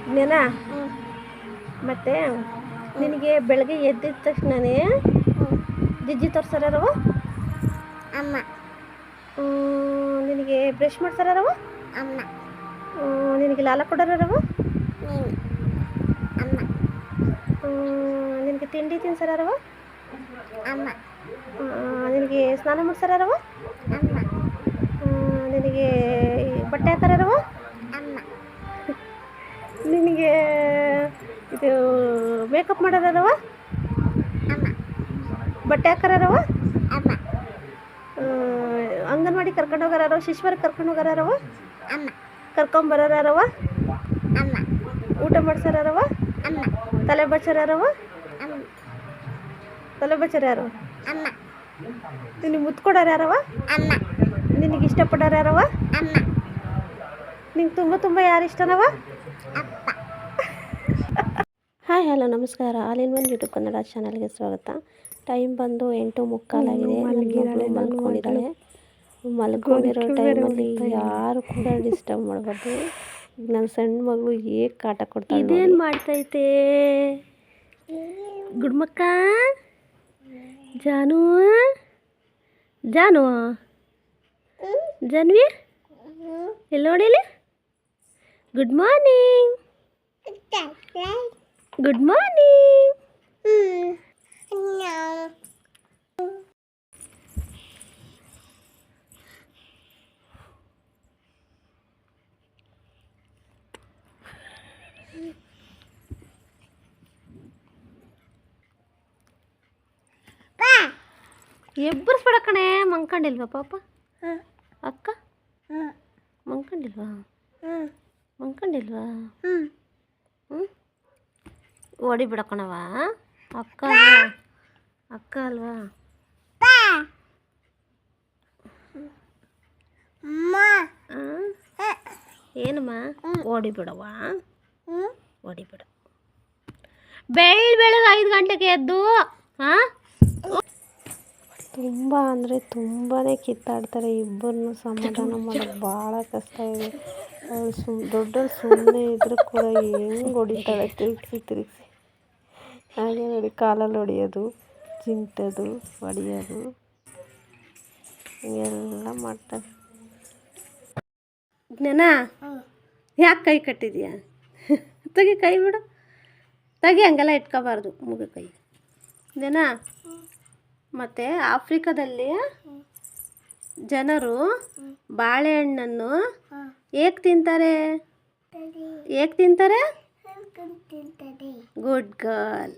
ಜ್ಞಾನ ಮತ್ತೆ ನಿನಗೆ ಬೆಳಗ್ಗೆ ಎದ್ದಿದ ತಕ್ಷಣನೇ ಜಿಜ್ಜಿ ತೋರ್ಸಾರವ ಅಮ್ಮ. ನಿನಗೆ ಬ್ರಷ್ ಮಾಡ್ಸಾರವ ಅಮ್ಮ. ನಿನಗೆ ಲಾಲ ಕೊಡಾರವ ಅಮ್ಮ. ನಿನಗೆ ತಿಂಡಿ ತಿನ್ಸಾರವ ಅಮ್ಮ. ನಿನಗೆ ಸ್ನಾನ ಮಾಡ್ಸಾರವ ಅಮ್ಮ. ನಿನಗೆ ಬಟ್ಟೆ ಹಾಕಾರವ ಅಮ್ಮ. ನಿನಗೆ ಇದು ಮೇಕಪ್ ಮಾಡಾರವ ಅಮ್ಮ. ಬಟ್ಟೆ ಹಾಕಾರವ ಅಮ್ಮ. ಅಂಗನವಾಡಿ ಕರ್ಕೊಂಡು ಹೋಗಾರವ ಶಿಶುವರ್ಗೆ ಕರ್ಕೊಂಡು ಹೋಗಾರವ ಅಮ್ಮ. ಕರ್ಕೊಂಬರಾರವ ಅಮ್ಮ. ಊಟ ಮಾಡ್ಸಾರವ ಅಮ್ಮ. ತಲೆ ಬಚ್ಚಾರವ ಅಮ್ಮ. ತಲೆ ಬಚ್ಚಾರ ಅಮ್ಮ. ನಿನಗೆ ಮುತ್ತು ಕೊಡಾರ ಯಾರವ ಅಮ್ಮ. ನಿನಗೆ ಇಷ್ಟಪಡಾರ ಯಾರವ ಅಮ್ಮ. ನಿಂಗೆ ತುಂಬ ಯಾರು ಇಷ್ಟನವ ಅಪ್ಪ. ಹಾಯ್ ಹಲೋ ನಮಸ್ಕಾರ all in one YouTube Kannada ಚಾನಲ್ಗೆ ಸ್ವಾಗತ. ಟೈಮ್ ಬಂದು 8:45 ಆಗಿದೆ. ಮಲ್ಕೊಂಡಿದ್ದಾಳೆ. ಮಲ್ಕೊಂಡಿರೋ ಟೈಮಲ್ಲಿ ಯಾರು ಕೂಡ ಡಿಸ್ಟರ್ಬ್ ಮಾಡಬಾರ್ದು. ನನ್ನ ಸಣ್ಣ ಮಗಳು ಹೇಗೆ ಕಾಟ ಕೊಡ್ತಾಳೆ. ಇದೇನು ಮಾಡ್ತೈತೆ ಗುಡ್ಮಕ್ಕ ಜಾನು ಜಾನು ಜಾನ್ವಿ ಎಲ್ಲಿ ನೋಡಿಲಿ. Good morning good morning. ಎಬ್ಬರಿಸ್ಬೇಡ ಕಣೆ, ಮಂಕೊಂಡಿಲ್ವಾ ಪಾಪ ಅಕ್ಕ? ಮಂಕೊಂಡಿಲ್ವಾ ಮಂಕೊಂಡಿಲ್ವಾ? ಹೊಡಿಬಿಡ ಕಣವ, ಅಕ್ಕ ಅಲ್ವಾ ಅಕ್ಕ ಅಲ್ವಾ? ಏನಮ್ಮ ಹೊಡಿಬಿಡವ, ಹೊಡಿಬಿಡ. ಬೆಳಗ್ಗೆ 5 ಗಂಟೆಗೆ ಎದ್ದು ತುಂಬ ಅಂದರೆ ತುಂಬಾ ಕಿತ್ತಾಡ್ತಾರೆ. ಇಬ್ಬರನ್ನು ಸಮಾಧಾನ ಮಾಡೋದು ಭಾಳ ಕಷ್ಟ ಇದೆ. ಅವಳು ದೊಡ್ಡವ್ರು ಸುಮ್ಮನೆ ಇದ್ರೂ ಕೂಡ ಹೆಂಗೆ ಹೊಡಿತಾಳೆ ತಿರುಗಿಸಿ. ಹಾಗೆ ನೋಡಿ ಕಾಲಲ್ಲಿ ಹೊಡಿಯೋದು, ಚಿಂಟೋದು, ಹೊಡಿಯೋದು ಎಲ್ಲ ಮಾಡ್ತಾರೆ. ಜ್ಞಾನ ಯಾಕೆ ಕೈ ಕಟ್ಟಿದ್ಯಾ? ತೆಗಿ ಕೈ ಬಿಡು, ತೆಗಿ, ಹಂಗೆಲ್ಲ ಇಟ್ಕೋಬಾರ್ದು ಮುಗ ಕೈ. ಜ್ಞಾನ ಮತ್ತು ಆಫ್ರಿಕಾದಲ್ಲಿ ಜನರು ಬಾಳೆಹಣ್ಣನ್ನು ಏಕೆ ತಿಂತಾರೆ? Good girl.